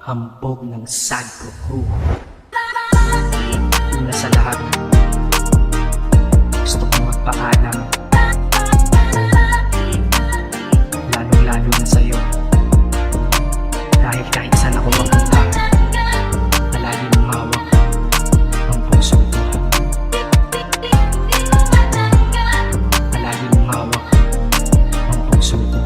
Hambog ng Sagro Crew. Una sa lahat, gusto kong magpaalam, lalong-lalo na sa'yo, dahil kahit saan ako mapunta, palagi mong hawak ang puso ko. Palagi mong hawak ang puso ko.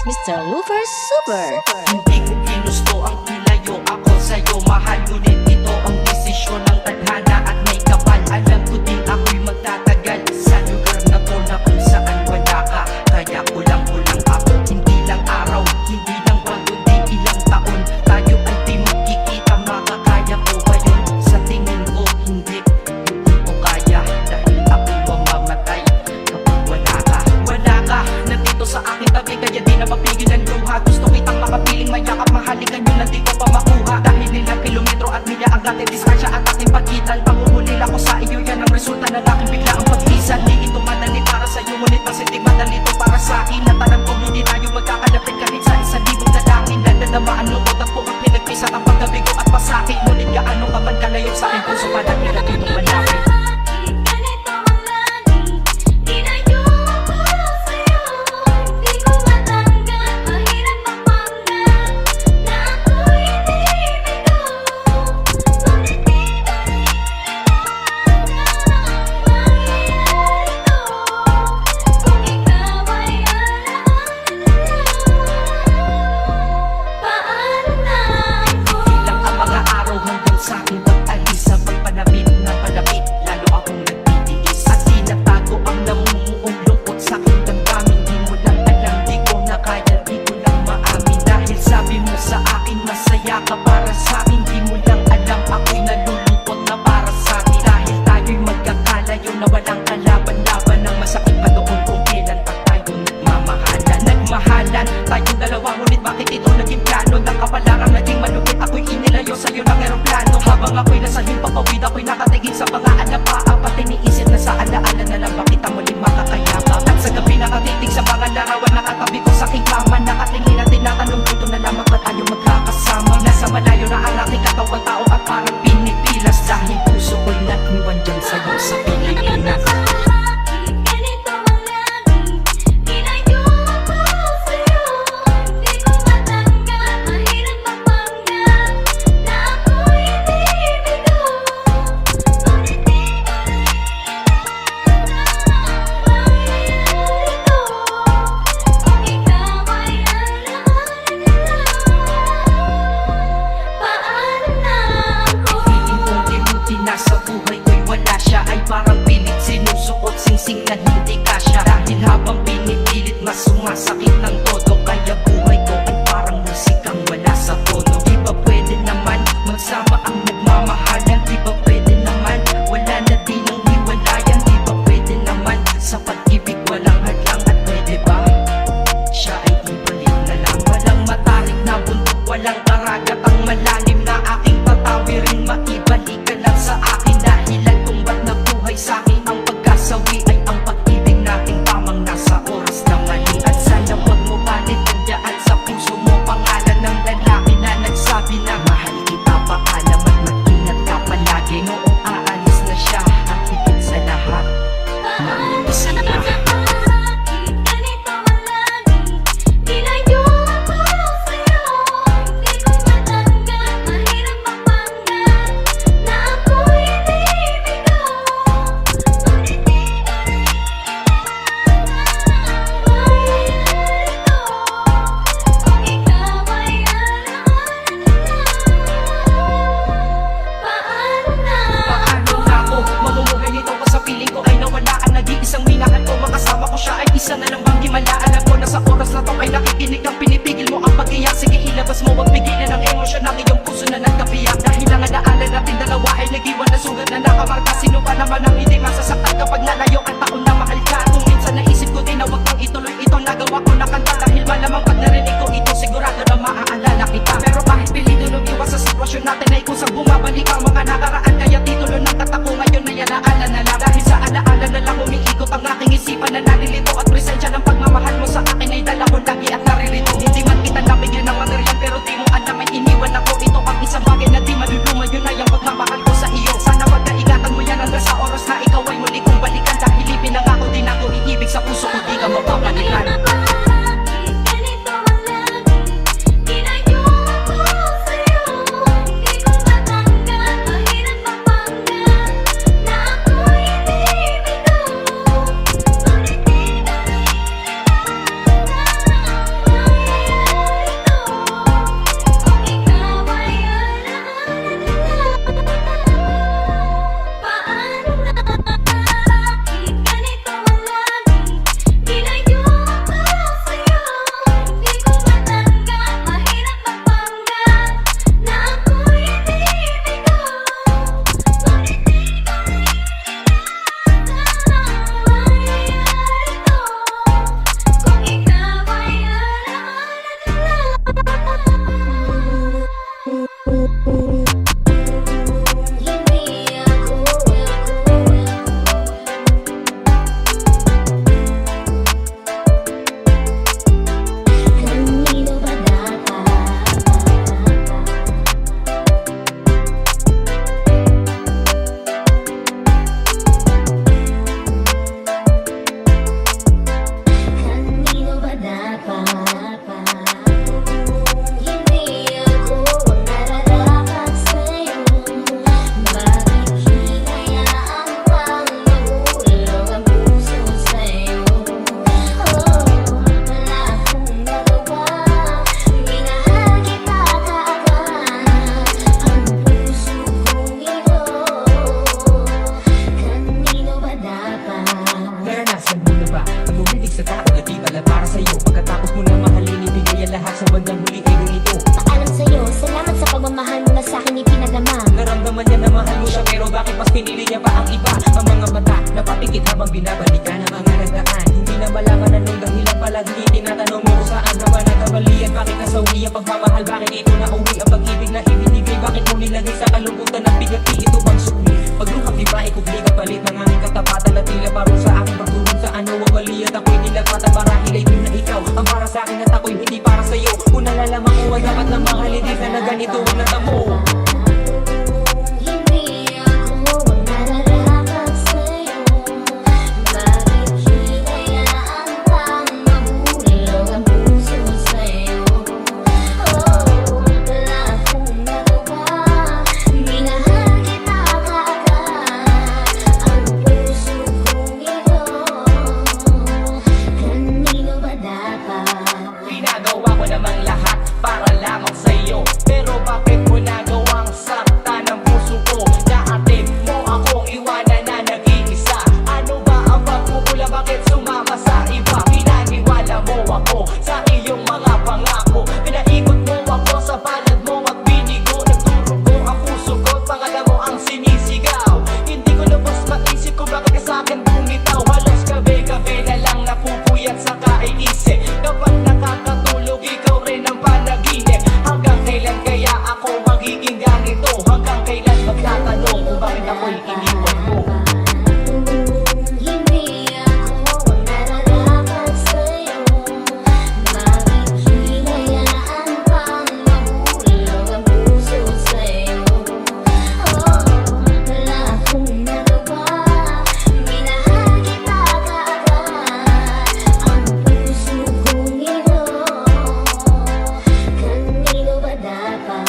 Mr. Lover Super. Hindi ko ginusto ang ilayo ako sa'yo, mahal, ngunit ito ang desisyon ng tadhana at may kapal. Alam ko din ako'y magtatagal sa lugar na to na kung saan wala ka. Kaya kulang ako, hindi lang araw, hindi lang buwan, kundi ilang taon. Tayo ay di magkikita, makakaya ko ba yun? Sa tingin ko hindi ko kaya, dahil ako'y mamamatay kapag wala ka. Wala ka, nandito sa aking tabi, kaya di na mapigil ang luha. Gusto kitang makapiling, mayakap, mahalikan yun, nandito pa makuha. Dahil ilang kilometro at milya ang ating distansya at ating pagitan. Panguhulil ako sa iyo, yan ang resulta ng aking biglaang pag-isan. Di ito madali para sa'yo, ngunit mas hindi madali ito para sa'kin. At alam ko hindi tayo magkakalapit kahit sa isang libong dalangin. Nadadamaan mo ko, tagpo ang pinagpisat ang pagkabigo at pasakit. Ngunit gaano ka man kalayo sa'kin, puso pa natin at itong malapit. Masaya ka para sa'kin, di mo lang alam ako'y nalulungkot na para sa'kin. Dahil tayo'y magkakalayo na walang kalaban-laban, ang masakit pa doon kung kailan pa tayo nagmamahalan. Nagmahalan tayong dalawa, ngunit bakit ito naging plano? Ng kapalarang naging malupit, ako'y inilayo sa'yo ng eroplano. Habang ako'y nasa himpapawid, ako'y nakatigil sa mga alapaa. Pati niisip na sa alaala na lang bakit ang muling makakayakap. At sa gabi nakatitig sa mga larawan, nakatabi ko sa aking kama. Nakatingin at tinatanong dito na lamang ba tayo magkakasama. Nasa malayo na ang aking katawang tao at parang pinipilas, dahil puso ko'y nagniwan dyan sa'yo sa Pilipinas. Nasa buhay ko'y wala siya, ay parang pilit sinusukot, singsing na hindi kasya. Dahil habang pinipilit mas sumasakit ng todo, kaya buhay ko ay parang musikang wala sa tono. Di ba pwede naman magsama ang nagmamahalan? Di ba pwede naman wala na din ang hiwalayan? Di ba pwede naman sa pag-ibig walang hadlang? At pwede ba siya ay ibalik na lang? Walang matarik na bundok, walang karagat, ang malalim na aking tatawirin. Maibalik ka lang sa akin, dahilan kung ba't nabuhay sa'kin ang pagkasawi ay ang pag-ibig nating tamang nasa oras na mali. At sana wag mo at para sa'yo. Pagkatapos mo na mahalin, ibigay ang lahat sa bandang huli ay ganito. Paalam sa'yo, salamat sa pagmamahal mo na sa'kin ipinadama. Naramdaman niya na mahal mo siya, pero bakit mas pinili niya pa ang iba? Ang mga mata napapikit habang binabalikan ang mga nagdaan. Hindi na malaman anong dahilan, palagi tinatanong mo kung saan ka ba nagkamalian. Bakit nasawi ang pagmamahal, bakit ito na uwi ang pag-ibig na ibinigay? Bakit mo nilagay sa kalungkutan ng bigati? Ito bang sukli? Pagluhang di ba ikubli kapalit ng aming katapatan na tila parang sa aking pagtulong sa ano ang mali at ako'y nilapatan. Marahil ay na ikaw ang para sa akin at ako'y hindi para sa'yo. Kung nalalaman ko ay dapat na mahalin din na ganito ang natamo. Hindi ako nararapat sa'yo. Bakit hinayaan pang mahulog ang puso sa'yo? Oh, wala akong nagawa. Minahal kita kaagad. Ang puso kong ito, kanino ba dapat? Ginagawa ko namang lahat para lamang sa'yo, pero bakit mo nagawang sakta ng puso ko? Naatid mo akong iwanan na nag-iisa. Ano ba ang pagkukulang, bakit sumama sa iba? Pinaniwala mo ako sa iyong mga pangako. Pinaikot mo ako sa palad mo at binigo. Nagturo ko ang puso ko at pangalan mo ang sinisigaw. Hindi ko lubos maisip kung bakit ka sa'kin bumitaw. Halos gabi-gabi na lang napupuyat sa kaiisip. Kapag nakakatulog, ikaw rin ang panaginip. Hanggang kailan kaya ako magiging ganito? Hanggang kailan magtatanong kung bakit ako'y iniwan mo? Hindi ako nararapat sa'yo. Bakit hinayaan pang mahulog ang puso sa'yo? Oh, wala akong nagawa. Minahal kita kaagad. Ang puso kong ito, kanino ba dapat?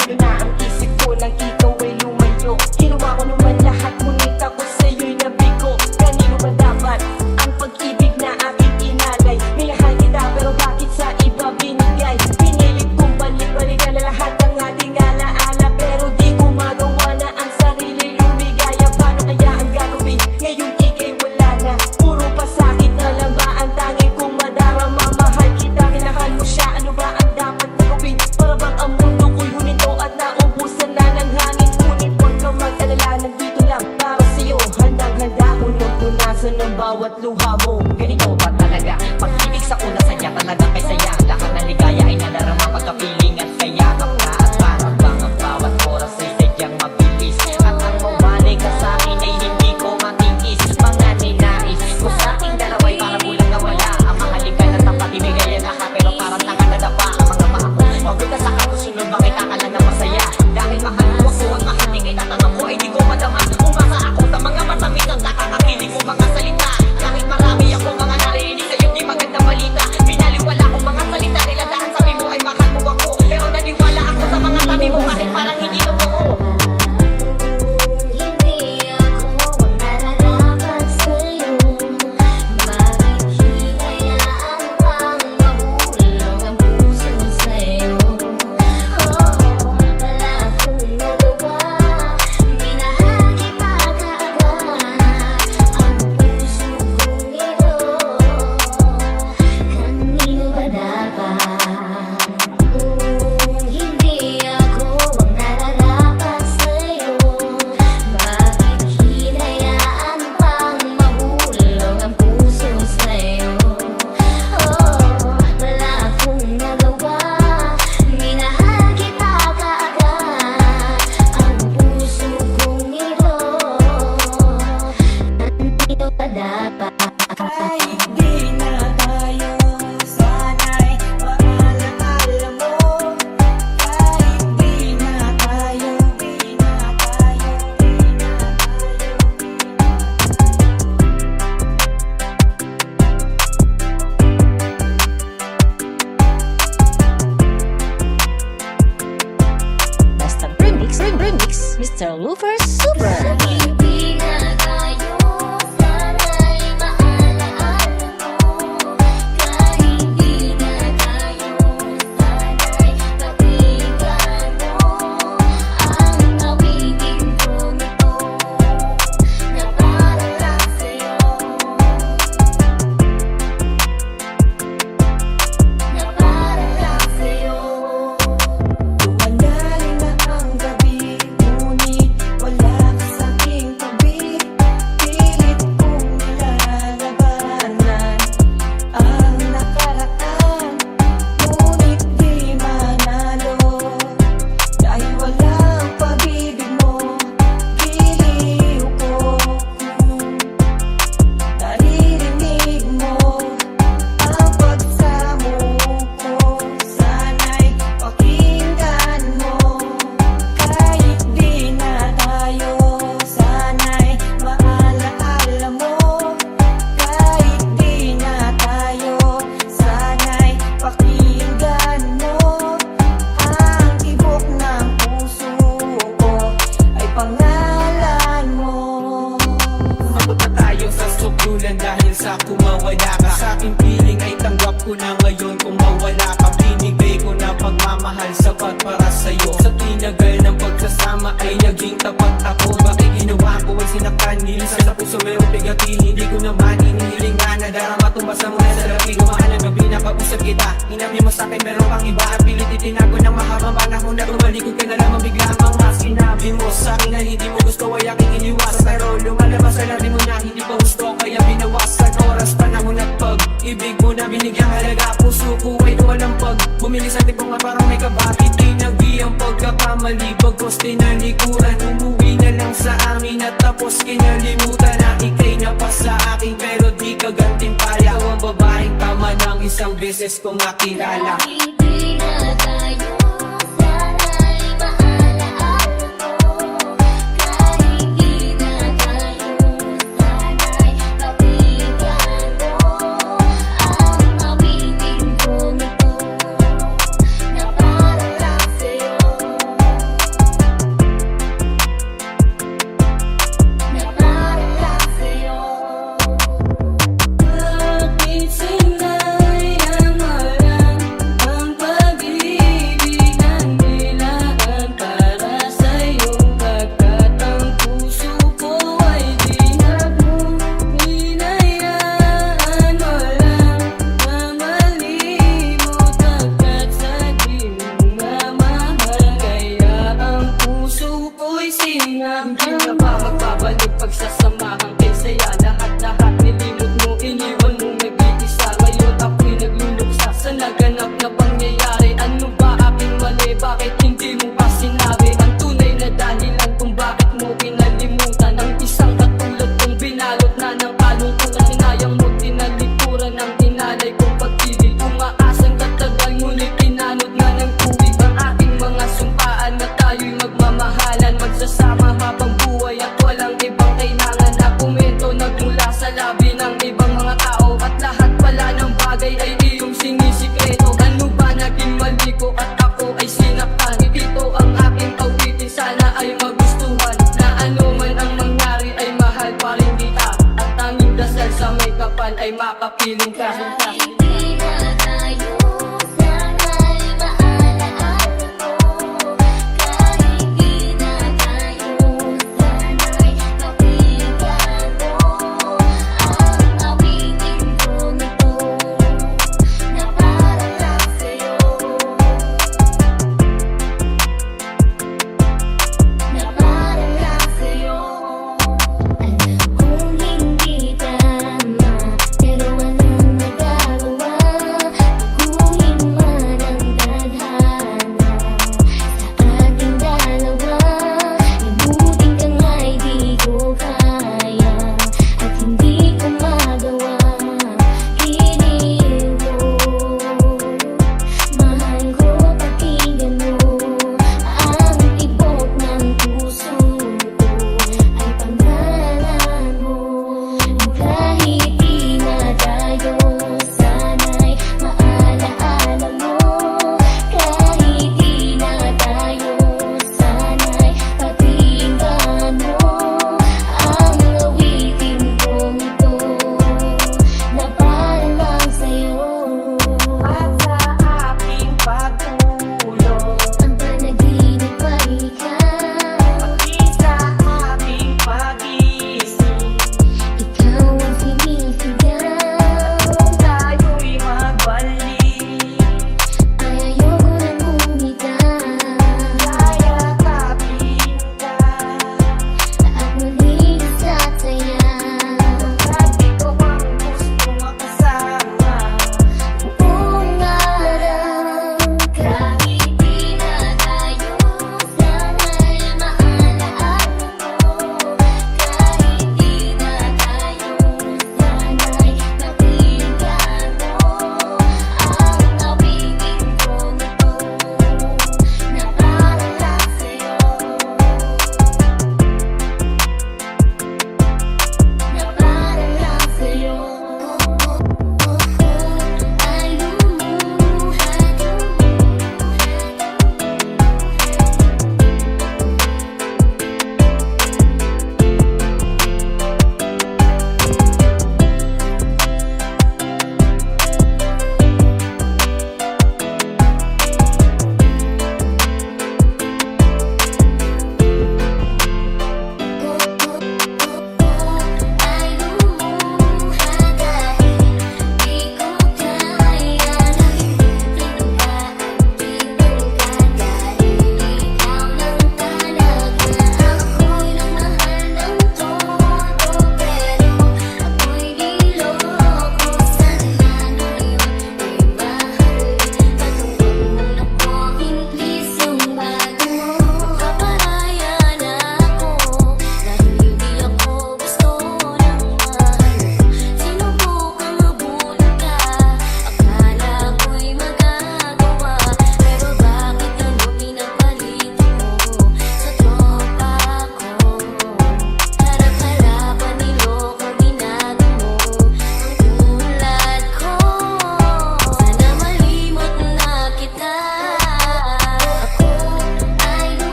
Gulo na ang isip ko nang ikaw ay lumayo. Ginawa ko naman lahat, ngunit ako sa'yo'y nabigo. Kanino ba dapat ang pag-ibig na aking inalay? Minahal kita pero bakit sa iba binigay? Pinilit kong balik-balikan na lahat ng ating alaala, pero di ko magawa na ang sarili lumigaya. Paano kaya ang gagawin? Ngayon ika'y wala na. Puro pasakit na lang ba ang tangi kong madarama? Mahal kita, minahal mo siya. Ano ba ang dapat na gawin? Para bang ang mundo ko'y huminto at naubusan na ng hangin? Ngunit huwag kang mag-alala, nandito lang para sa'yo. Handang-handa kong punasan ng bawat luha mo. Ganito ba talaga? Pag-ibig sa una sadya talaga kay saya. Lahat ng ligaya ay nadarama pagkapiling at kayakap na. At parang bang ang bawat oras ay sadyang mabilis. At ang mawalay ka sa'kin ay hindi ko matiis. Mga ninais ko sa'king dalaway para bulang nawala. Ang mahalikan at tapat ibigay ang lahat, pero parang nakakadapa ang mga paa ko. Pagod na sa kasunod, bakit ka lang na masaya? Dahil mahal mo ako at mahaling ay tatanong ko ay di ko madama. Umasa ako sa mga matamis at nakakakilig mo mga salita. Kahit marami ako mga narinig sa'yo di magandang balita. Pinaliwala ko mga salita nila dahil sabi mo ay mahal mo ako. Pero naniwala ako sa mga tabi mo kahit parang hindi totoo. Hindi ako nararapat sa'yo. Bakit hinayaan pang mahulog ang puso sa'yo? Oh, wala akong nagawa. Minahal kita kaagad. Ang puso kong ito, kanino ba dapat? Hindi ako nararapat sa'yo. Bakit hinayaan pang mahulog ang puso sa'yo? Oh, wala akong nagawa. Minahal kita kaagad. Ang puso kong ito, kanino ba dapat? Kahit di na tayo, sana'y maalaala mo. Kahit di na tayo, di na tayo, di na tayo. Basta remix, Mr. Lover Super. Kaibigan tayo, sana'y maalaala mo. Kaibigan tayo, sana'y pakinggan mo. Ang awitin kong ito, na para lang sa'yo. wala ka. Sa aking piling ay tanggap ko na ngayon kung mawala ka. Binigay ko na pagmamahal sapat para sa'yo. Sa tinagal ng pagsasama ay naging tapat ako. Bakit ginawa ko ay sinaktan, nilisan sa puso merong bigatin. Hindi ko naman inihiling nga na darama tumasa mo na sa labi. Gumaan ang gabi nakausap kita, inabi mo sa'kin meron pang iba. At pilit itinago ng mahabang panahon na tumalikod ka na lamang bigla. Mga sinabi mo sa'kin na hindi mo gusto ay aking iniwas. Pero lumalabas sa labi mo na hindi pa gusto, kaya binawasan oras, panahon at pag-ibig mo na binigyang halaga. Puso ko ay lumalampag, bumili sa tipong nga parang may kabakit. Tinagi ang pagkakamali, bagkos tinalikuran. Umuwi na lang sa amin at tapos kinalimutan na ikay napasa akin pero di ka gantimpala. Ikaw ang babaeng tama ng isang beses kong nakilala. Hindi na tayo sana'y maalaala mo. Kahit di na tayo sana'y kapigyan mo. Ang awitin kong ito na para lang sa'yo, na para lang sa'yo. Bakit sinayamaran ang pag-ibig ng nilaan para sa'yo? Pagkat ang puso ko ay di na mo hinayaan mo lang na malimot. Pagkat sa di mo mamahal, kaya ang puso ko'y sinaktan. Hindi na ba magbabalik pagsasamahan kay saya? Lahat-lahat nilimot mo, iniwan mo nag-iisa. Ngayon ako'y nagluluksa sa naganap na pangyayari. Ano ba aking mali? Bakit hindi mo pa sinabi ang tunay na dahilan kung bakit mo kinalimutan ang isang katulad kong binalot na ng kalungkutan? Sinayang mo tinalikuran ng inalay kong pag-ibig. Umaasang katagal ngunit pinanod na ng tubig ang aking mga sumpaan na tayo'y magmamahalan, magsasama habang buhay at walang ibang kailangan. Argumento nagmula sa labi ng ibang mga tao at lahat pala ng bagay ay iyong sinisikreto. Ano ba naging mali ko at ako ay sinaktan? Ito ang aking awitin, sana ay magustuhan. Na ano man ang mangyari ay mahal pa rin kita. At tanging dasal sa may kapal ay makapiling ka. Hindi na tayo sana'y maalaala mo. Kahit di na tayo sana'y kapigyan mo. Ang awitin kong ito na para lang sa'yo, na para lang sa'yo. Alam kong hindi tama, pero walang nagagawa.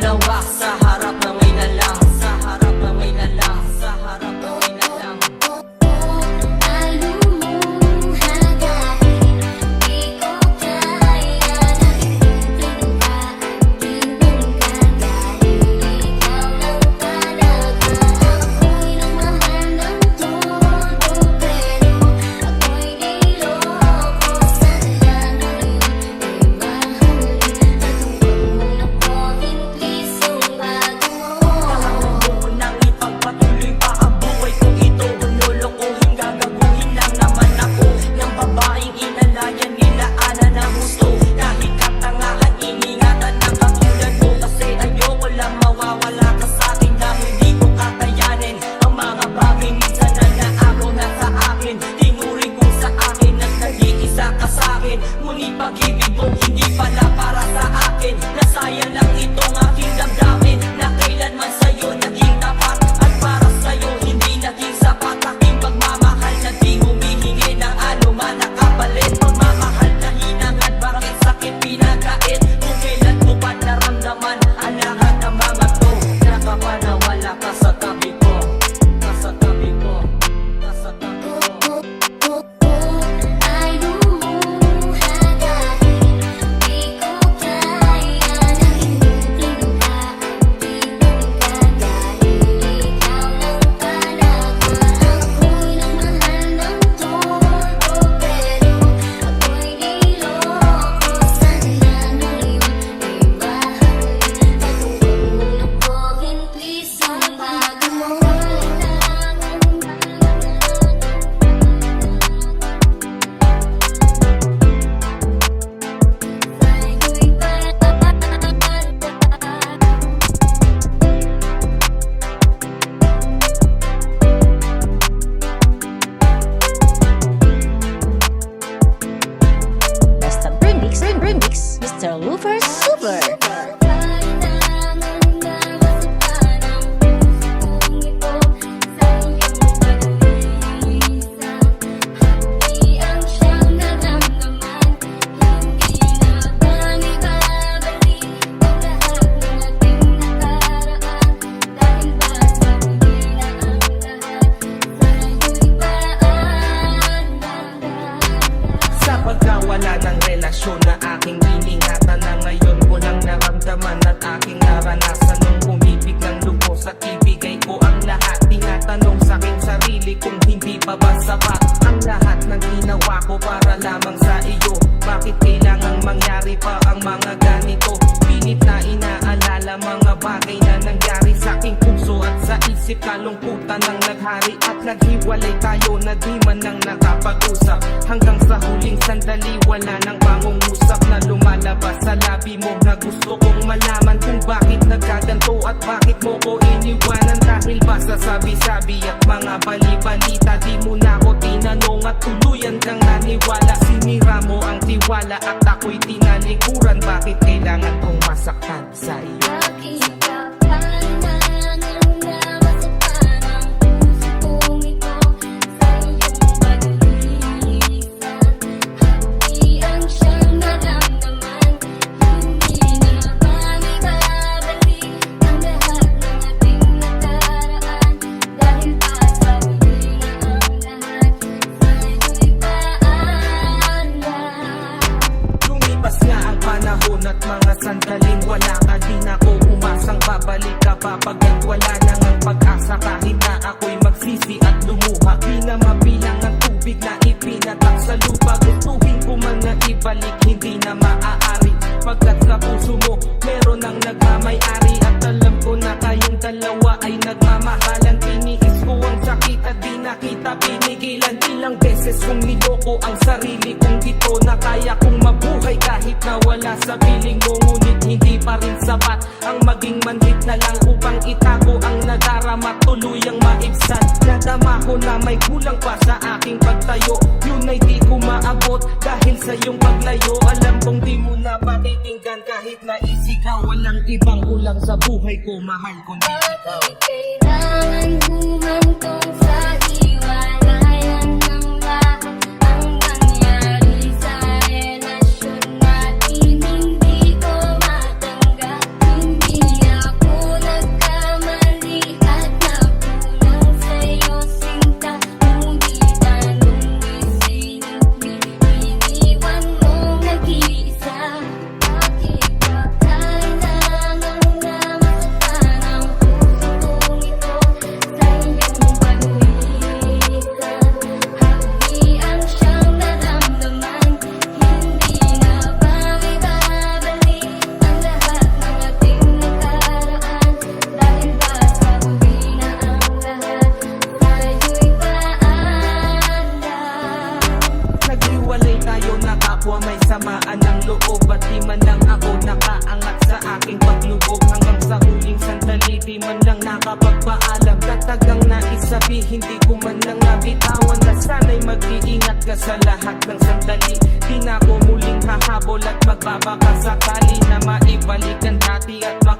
dalawa sa harap na may lalang, sa harap na may lalang, sa harap na may lalang. Nang ipagpatuloy pa ang buhay ko ito, lolokohin, gagaguhin lang naman ako ng babaeng inalayan, nilaanan ng gusto. Kahit katangahan, iningatan ng katulad mo, kasi ayoko lang mawawala ka sa'kin na hindi ko kakayanin ang mga bagay minsan na naagaw na sa akin. Tinuring kung sa akin at nag-iisa ka sa'kin, ngunit pag-ibig mo hindi pala para sa akin. Nasayang lang itong aking damdamin na kailanman sa'yo naging tapat, at para sa'yo hindi naging sapat. Aking pagmamahal na di humihingi ng anuman na kapalit. Pagmamahal na hinangad, bakit sakit pinagkait? Kung kailan mo pa naramdaman ang lahat ng mga to, nakapanawala ka sa tabi ko, ka sa tabi ko, ka sa tabi ko. Basta Remix, Mr. Looper Super. Sa pagkawala ng relasyon na aking iningatan, na ngayon ko lang naramdaman at aking naranasan nung umibig ng lubos at ibigay ko ang lahat. Tinatanong sa aking sarili kung hindi pa ba sapat ang lahat ng ginawa ko para lamang sa iyo. Bakit kailangang mangyari pa ang mga ganito? Pinit na inaalala mga bagay na nangyari sa aking puso at sa isip. Kalungkutan ang naghari at naghiwalay tayo na di man lang nakapag-usap. Hanggang sa huling sandali wala nang pangungusap na lumalabas sa labi mo, na gusto kong malaman kung bakit nagkaganto at bakit mo ko iniwanan. Dahil ba sa sabi-sabi at mga bali-balita, di mo na ako tinanong at tuluyan kang naniwala. Sinira mo ang tiwala at ako'y tinalikuran. Bakit kailangan kong masaktan sa iyo? Lumipas nga ang panahon at mga sandaling wala ka, di na ko umasang babalik ka pa. Pagkat wala na ngang pag-asa, kahit na ako'y magsisi at lumuha. Di na mabilang ang tubig na ipinatak sa lupa. Gustuhin ko man na ibalik, hindi na maaari. Pagkat sa puso mo meron ang nagmamay-ari, at alam ko na kayong dalawa ay nagmamahalan. Tiniis ko ang sakit at di nakita pinigilan. Ilang beses kong niloko ang sarili kong ito, na kaya kong mabuhay kahit na wala sa piling mo. Ngunit hindi pa rin sapat ang maging manhid na lang upang itago ang nadarama, tuluyang maibsan. Nadama ko na may kulang pa sa aking pagtayo, yun ay di ko maabot dahil sa iyong paglayo. Alam kong di mo na pakikinggan kahit naisigaw. Walang ibang kulang sa buhay ko, mahal kundi ikaw. Kailangan humantong sa hiwalayan ng lahat ang nangyari sa relasyon natin. Hindi ko matanggap, hindi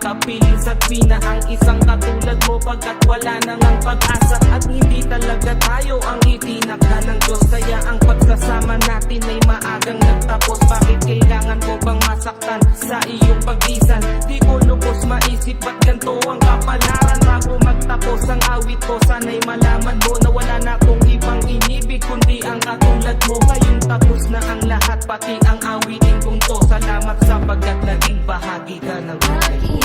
makapiling sa tuwina ang isang katulad mo, pagkat wala nang ang pag-asa at hindi talaga tayo ang itinakda ng Diyos. Kaya ang pagsasama natin ay maagang nagtapos. Bakit kailangan mo bang masaktan sa iyong pag-isan? Di ko lubos maisip ba't ganito ang kapalaran. Bago magtapos ang awit ko, sana'y malaman mo na wala na akong ibang inibig kundi ang katulad mo. Ngayong tapos na ang lahat, pati ang awitin kong to. Salamat sapagkat naging bahagi ka ng buhay ko.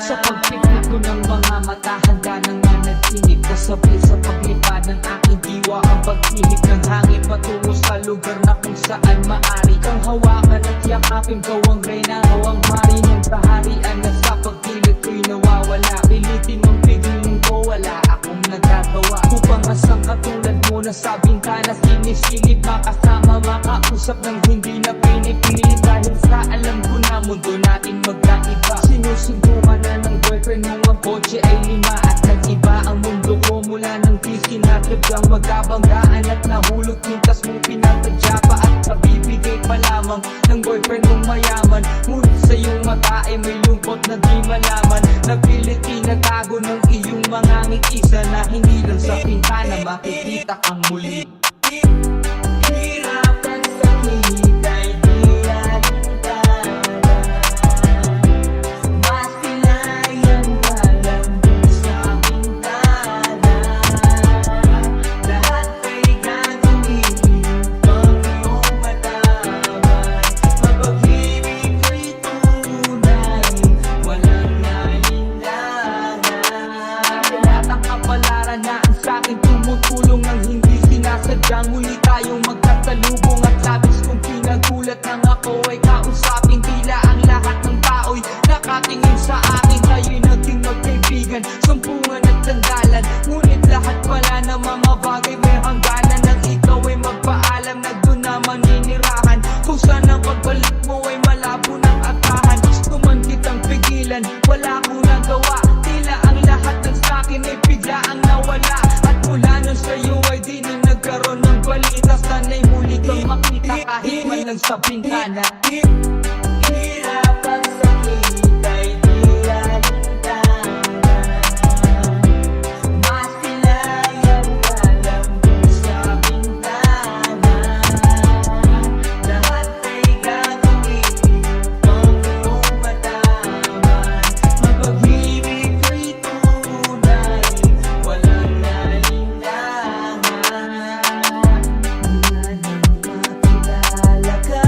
Sa pagpikit ko ng mga mata, handa nang nanatinig. Kasabay sa paglipad ng aking diwa ang pagtihik ng hangin patungo sa lugar na kung saan maari kang hawakan at yakapin. Gawang reyna o ang hari ng kaharian na sa pagkilit ko'y nawawala. Pilitin mong pigilin ko, wala akong nagagawa. Upang asang katulad mo na sa bintana sinisilip, makasama makausap ng hindi na pinipili. Dahil sa alam ko na mundo natin magkaiba. Sinusundukan na ng boyfriend mo ang kotse ay 5 at nag-iba ang mundo ko mula nang di sinatlagang magkabanggaan at nahulog mintas mong pinatadya pa at kabibigay pa lamang ng boyfriend mong mayaman. Ngunit sa iyong mata ay may lungkot na di malaman. Napilit tinatago ng iyong mga ngitisa na hindi lang sa pintana makikita kang muli. Hirapan sa hihintay, di alintana. Masilayan ka lang dun sa bintana. Lahat ay gagawin upang iyong matama. Mapag-ibig ko'y tunay, walang alinlangan. Lahat ang kapalaran na ang sa'kin tumutulong nang hindi sinasadyang muli tayong magkasalubong. At labis kong pinagulat nang ako ay kausapin. Tila ang lahat ng tao'y nakatingin sa akin. Tayo'y naging magkaibigan, sumpungan at sandalan. Ngunit lahat pala ng mga bagay may hangganan. Nang ikaw ay magpaalam na doon na maninirahan. Kung saan ang pagbalik mo ay malabo ng atahan. Gusto man kitang pigilan, wala akong nagawa. Tila ang lahat ng sa'kin ay bigla ang nawala. At mula nun sa'yo ay di na nagkaroon ng balita. Sana'y muli kang makita kahit man lang sa bintana. Hirapan sa hihintay, di alintana. Masilayan ka lang dun sa bintana. Lahat ay gagawin upang iyong mataman. Mapag-ibig ko'y tunay, walang alinlangan. Mula nang makilala ka,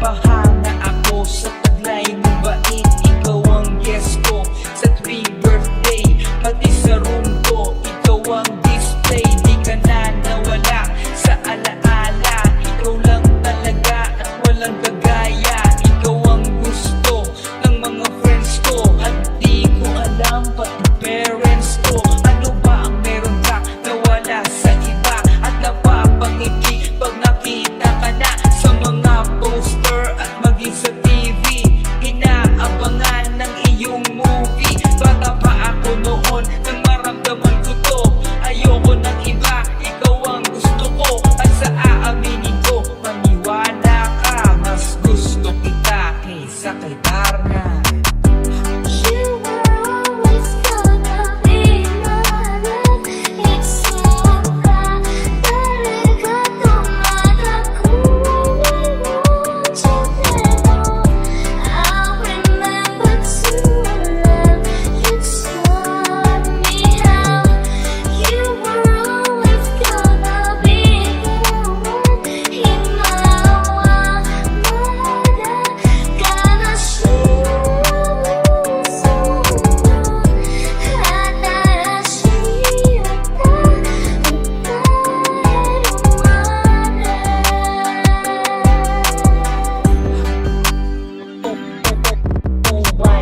Napahanga ako sa taglay mong bait. Ikaw ang guest ko sa 3 birthday, pati sa room ko. Ikaw ang display, di ka na nawala sa alaala. Ikaw lang talaga at walang kagaya. Ikaw ang gusto ng mga friends ko, at di ko alam pati parents ko. Ano ba ang meron ka na wala sa iba, at napapangiti pag nakita ka na sa mga poster at maging sa TV? Inaabangan ng iyong movie. Bata pa ako noon nang maramdaman ko to. Ayoko ng iba, ikaw ang gusto ko. At sa aaminin ko, maniwala ka, mas gusto kita kaysa kay Darna. You were always gonna be my love. Iksuka, talaga tumata kung I want you now. I'll remember to love you taught me how. You were always gonna be the one in my world. Gonna show Oh why,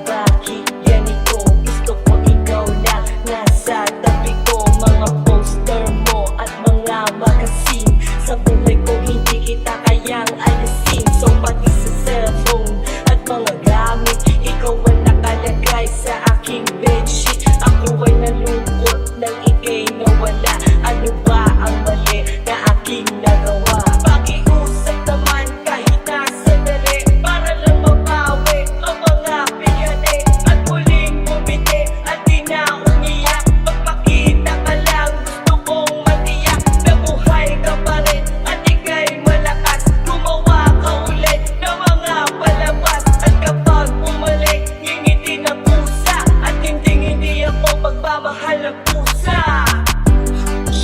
bakit ganito? Gusto ko ikaw lang nasa tabi ko. Mga poster mo at mga magazine sa buhay ko, hindi kita kayang alisin. So pati sa cellphone at mga gamit, ikaw ang nakalagay sa aking bedsheet. Ako ay nalungkot nang ika'y nawala. Ano ba ang mali na aking nagawa? Pakiusap naman kahit nasa dali, para lang mabawi ang mga pigani. At muling bumiti at di na umiyak. Pagpakita ka lang, gusto kong matiyak na buhay ka pa rin at ika'y malakas. Gumawa ka ulit ng mga palabas, at kapag bumalik, ngingiti ng pusa. At hindi ako magmamahal ng pusa.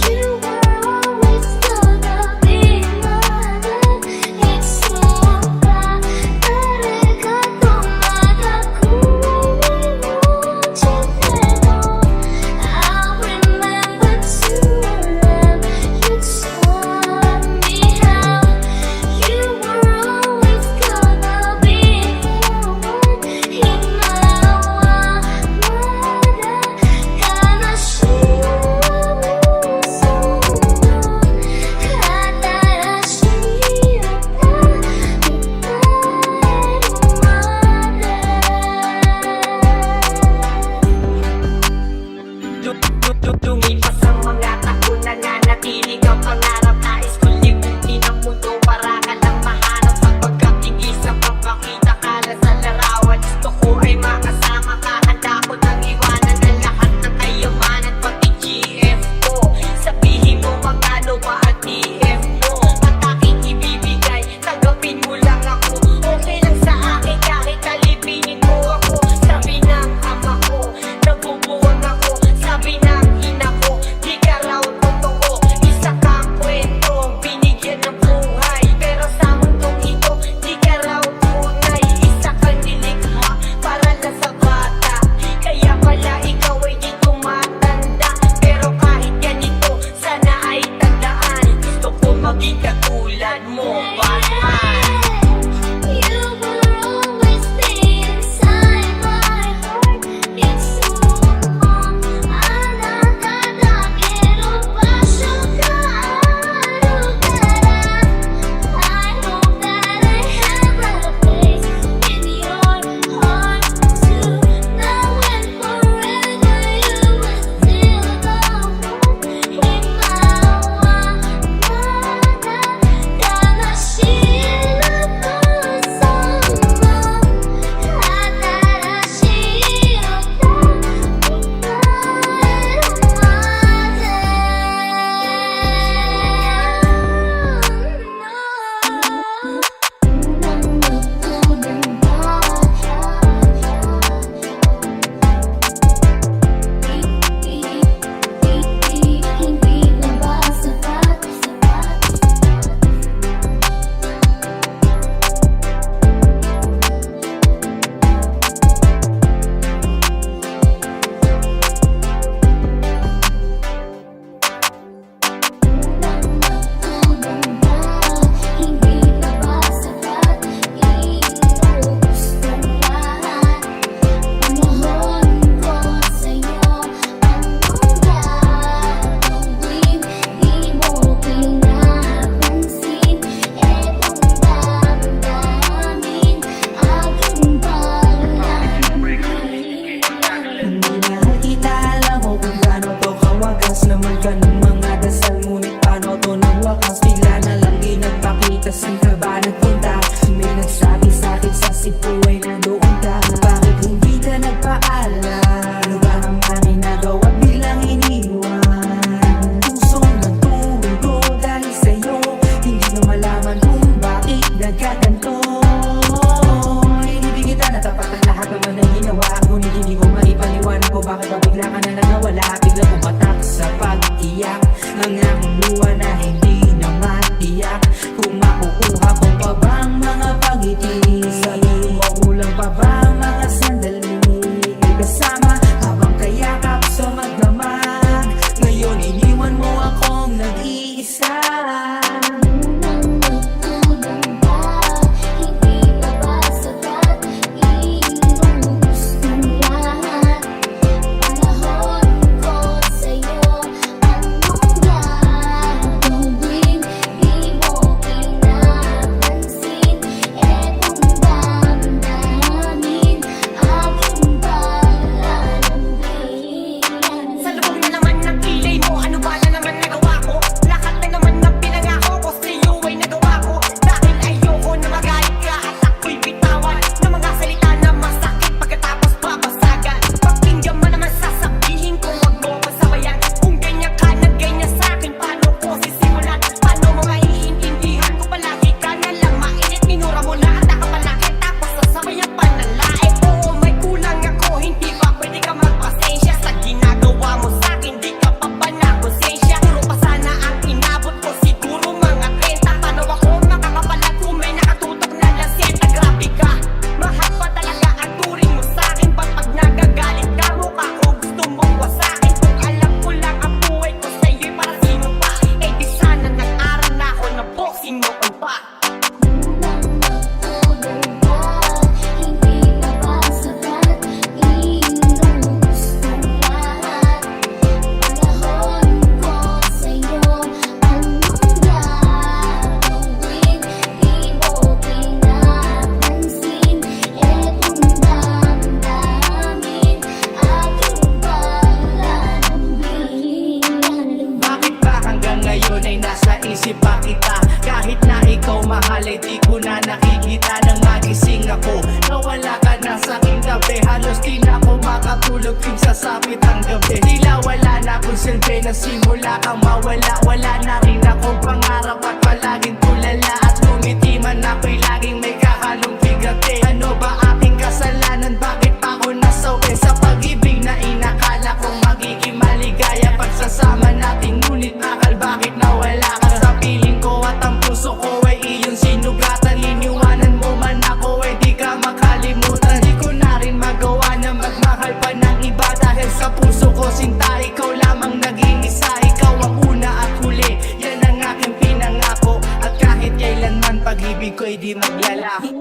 You were always gonna be my love. Iksuka, talaga tumata kung I want you now. I'll remember to love you taught me how. You were always gonna be the one in my world. Gonna show Lumipas ang mga taon, nananatili kang pangarap. Nais ko libutin ang mundo para ka lang mahanap. Sapagkat hindi sa pagpakita ka lang sa larawan. Gusto ko ay makasama ka, handa ko nang iwanan ang lahat ng kayamanan, pati GF ko. Sabihin mo magkano ba ang TF mo, at aking ibibigay, tanggapin mo lang ako. Okay lang sa akin kahit alipinin mo ako. Sabi ng ama ko, nabubuwag ako. Sabi ng ina ko, di ka raw totoo. Isa kang kwentong binigyan ng buhay, pero sa mundong ito, di ka raw tunay. Isa kang nilikha para lang sa bata, kaya pala ikaw ay di tumatanda. Pero kahit ganito, sana ay tandaan, gusto ko maging katulad mo, Batman. You will always be inside my heart. Iksuka, nakakakiro pa siya kaarugara. I hope that I have a place in your heart too. Now and forever you will still the one in my world. Gonna see you. kita. Kahit na ikaw mahal ay di ko na nakikita. Nang magising ako, nawala ka na sa aking tabi. Halos di na ako makatulog tuwing sasapit ang gabi. Tila wala na akong silbi na simula kang mawala. Wala na rin akong pangarap at palaging tulala. At ngumiti man ako'y laging may kahalong bigati. Ano ba ating kasalanan? Bakit pa ako nasawi sa pag-ibig na inakala kong magiging maligaya? Pagsasama natin ngunit nakal, bakit nawala ka sa piling ko? At ang puso ko ay iyong sinugatan. Liniwanan mo man ako ay di ka makalimutan. Di ko na rin magawa na magmahal pa ng iba. Dahil sa puso ko sinta, ikaw lamang naging isa. Ikaw ang una at huli, yan ang aking pinangako. At kahit kailanman pag-ibig ko'y di maglalako.